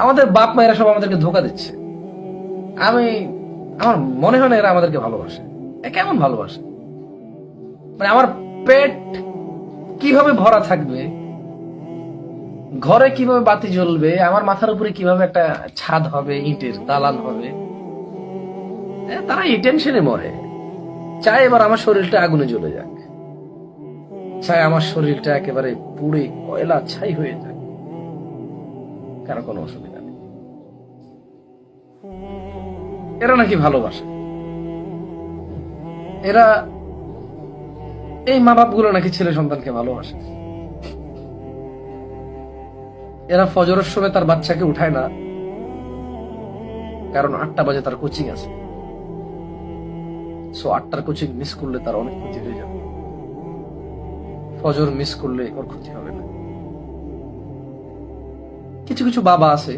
আমাদের বাপ মায়েরা সব আমাদেরকে ধোকা দিচ্ছে। আমি আমার মনে হয় না এরা আমাদেরকে ভালোবাসে। কেমন ভালোবাসে? মানে আমার পেট কিভাবে ভরা থাকবে, ঘরে কিভাবে বাতি জ্বলবে, আমার মাথার উপরে কিভাবে একটা ছাদ হবে, ইটের দালান হবে, তারা এই টেনশনে মরে। চাই এবার আমার শরীরটা আগুনে জ্বলে যাক, চাই আমার শরীরটা একেবারে পুড়ে কয়লা ছাই হয়ে যাক, কারো কোনো অসুবিধা নেই। এরা নাকি ভালোবাসে। এরা এই মা বাপ গুলো নাকি ছেলে সন্তানকে ভালোবাসে। এরা ফজরের সময় তার বাচ্চাকে উঠায় না, কারণ 8টা বাজে তার কোচিং আছে। সো 8টার কোচিং মিস করলে তার অনেক ক্ষতি হয়ে যাবে। ফজর মিস করলে ওর ক্ষতি হবে না। কিছু কিছু বাবা আছে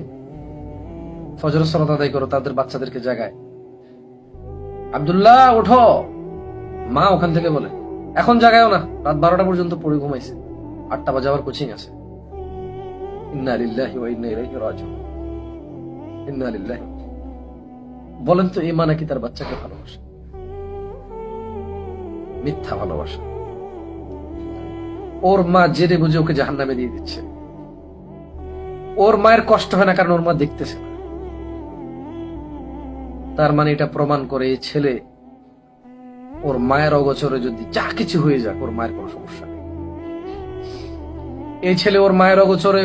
ফজরের সালাত আদায় করো, তাদের বাচ্চাদেরকে জাগায়, আব্দুল্লাহ ওঠো। মা ওখান থেকে বলে এখন জাগায়ও না, রাত 12টা পর্যন্ত পড়ে ঘুমাইছে, 8টা বাজে আবার কোচিং আছে। ইন্না লিল্লাহি ওয়া ইন্না ইলাইহি রাজিউন। ইন্না লিল্লাহি। বলেন তো এই মা নাকি তার বাচ্চাকে ভালোবাসে? মিথ্যা ভালোবাসা। ওর মা জেনে বুঝে ওকে জাহান্নামে দিয়ে দিচ্ছে। ওর মায়ের কষ্ট হয় না কারণ ওর মা দেখতেছে না। তার মানে এটা প্রমাণ করে এই ছেলে ওর মায়ের অগোচরে যদি যা কিছু হয়ে যাক ওর মায়ের কোনো সমস্যা নেই। এই ছেলে ওর মায়ের অগোচরে,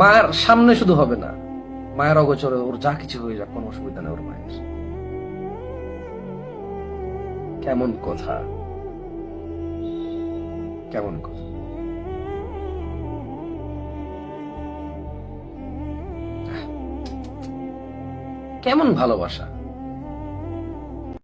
মায়ের সামনে শুধু হবে না, মায়ের অগোচরে ওর যা কিছু হয়ে যাক কোনো অসুবিধা নেই ওর মায়ের। কেমন কথা, কেমন কথা। কেমন ভালোবাসা।